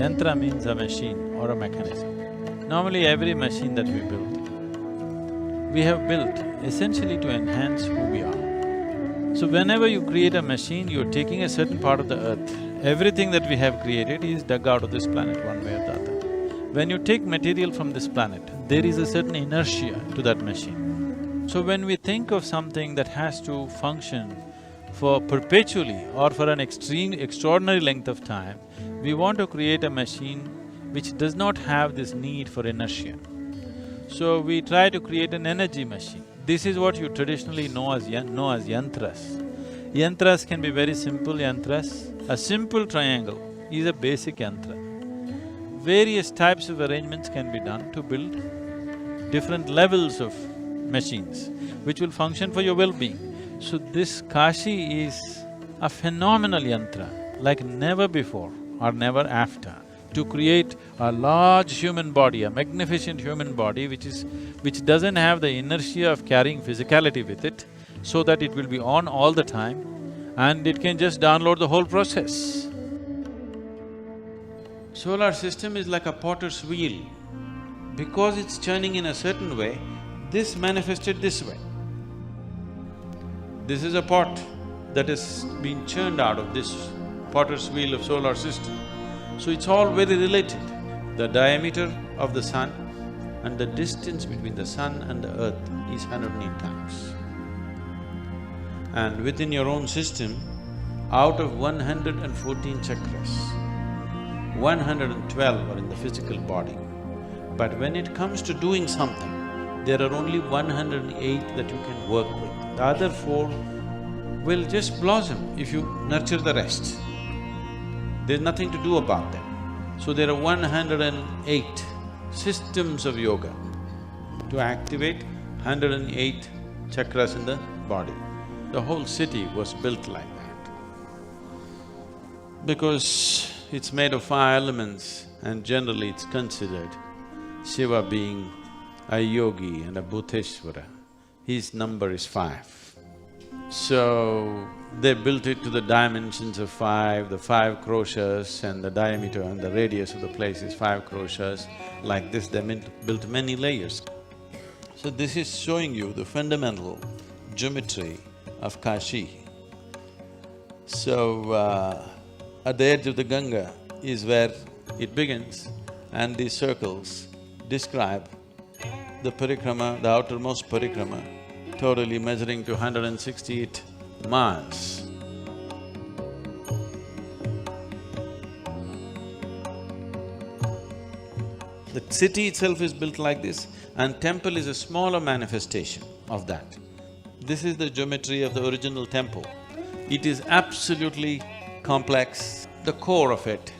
Yantra means a machine or a mechanism. Normally every machine that we have built essentially to enhance who we are. So whenever you create a machine, you're taking a certain part of the earth. Everything that we have created is dug out of this planet one way or the other. When you take material from this planet, there is a certain inertia to that machine. So when we think of something that has to function for perpetually or for an extraordinary length of time, we want to create a machine which does not have this need for inertia. So we try to create an energy machine. This is what you traditionally know as yantras. Yantras can be very simple yantras. A simple triangle is a basic yantra. Various types of arrangements can be done to build different levels of machines which will function for your well-being. So this Kashi is a phenomenal yantra, like never before or never after, to create a large human body, a magnificent human body which doesn't have the inertia of carrying physicality with it, so that it will be on all the time and it can just download the whole process. Solar system is like a potter's wheel. Because it's turning in a certain way, this manifested this way. This is a pot that has been churned out of this potter's wheel of solar system. So it's all very related. The diameter of the sun and the distance between the sun and the earth is 108 times. And within your own system, out of 114 chakras, 112 are in the physical body. But when it comes to doing something, there are only 108 that you can work with. The other four will just blossom if you nurture the rest. There's nothing to do about them. So there are 108 systems of yoga to activate 108 chakras in the body. The whole city was built like that. Because it's made of 5 elements and generally it's considered Shiva being a yogi and a Bhuteshwara, his number is 5. So, they built it to the dimensions of 5, the 5 kroshas and the diameter and the radius of the place is 5 kroshas. Like this, they built many layers. So this is showing you the fundamental geometry of Kashi. So, at the edge of the Ganga is where it begins, and these circles describe the parikrama, the outermost parikrama, totally measuring to 168 miles. The city itself is built like this, and temple is a smaller manifestation of that. This is the geometry of the original temple. It is absolutely complex. The core of it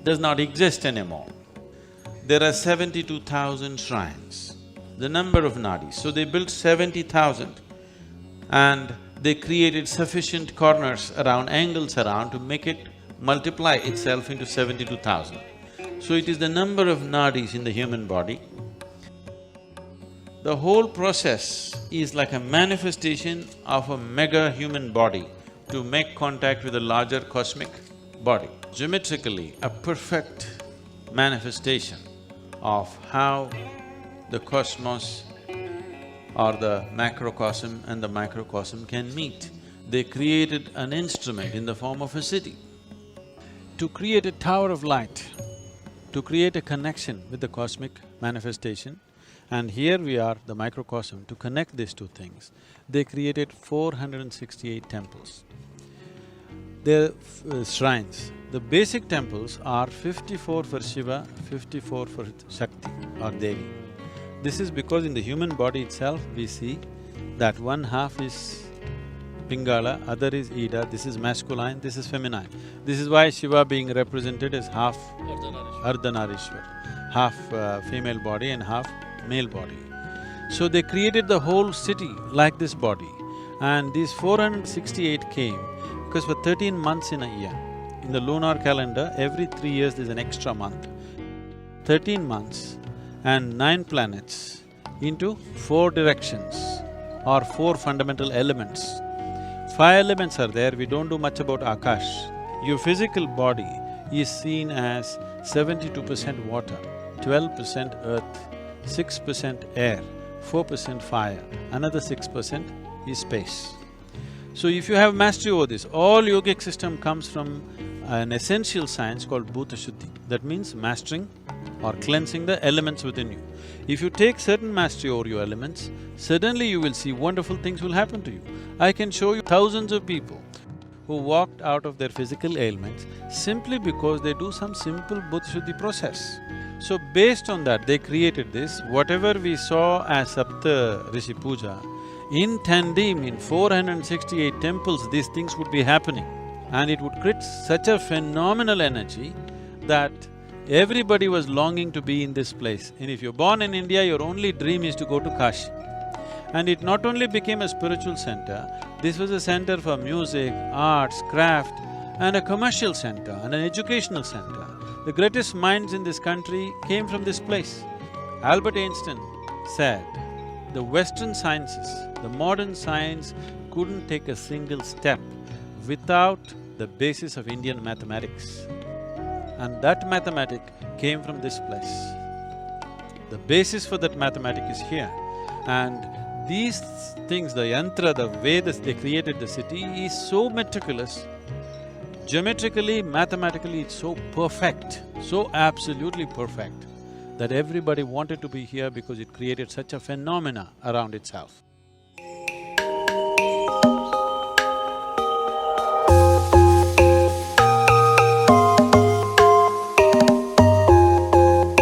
does not exist anymore. There are 72,000 shrines, the number of nadis. So they built 70,000 and they created sufficient corners around, angles around to make it multiply itself into 72,000. So it is the number of nadis in the human body. The whole process is like a manifestation of a mega human body to make contact with a larger cosmic body. Geometrically, a perfect manifestation of how the cosmos or the macrocosm and the microcosm can meet. They created an instrument in the form of a city. To create a tower of light, to create a connection with the cosmic manifestation, and here we are, the microcosm, to connect these two things, they created 468 temples. They're shrines. The basic temples are 54 for Shiva, 54 for Shakti or Devi. This is because in the human body itself we see that one half is Pingala, other is Ida, this is masculine, this is feminine. This is why Shiva being represented as half Ardhanarishwar, half female body and half male body. So they created the whole city like this body, and these 468 came because for 13 months in a year, in the lunar calendar, every 3 years there's an extra month. 13 months and 9 planets into 4 directions or 4 fundamental elements. 5 elements are there, we don't do much about Akash. Your physical body is seen as 72% water, 12% earth, 6% air, 4% fire, another 6% is space. So if you have mastery over this, all yogic system comes from an essential science called Bhuta Shuddhi. That means mastering or cleansing the elements within you. If you take certain mastery over your elements, suddenly you will see wonderful things will happen to you. I can show you thousands of people who walked out of their physical ailments simply because they do some simple Bhuta Shuddhi process. So based on that, they created this. Whatever we saw as Sapta Rishi Puja, in Tandim, in 468 temples, these things would be happening. And it would create such a phenomenal energy that everybody was longing to be in this place. And if you're born in India, your only dream is to go to Kashi. And it not only became a spiritual center, this was a center for music, arts, craft, and a commercial center and an educational center. The greatest minds in this country came from this place. Albert Einstein said, the Western sciences, the modern science couldn't take a single step without the basis of Indian mathematics. And that mathematic came from this place. The basis for that mathematic is here. And these things, the yantra, the way they created the city is so meticulous. Geometrically, mathematically, it's so perfect, so absolutely perfect that everybody wanted to be here because it created such a phenomena around itself.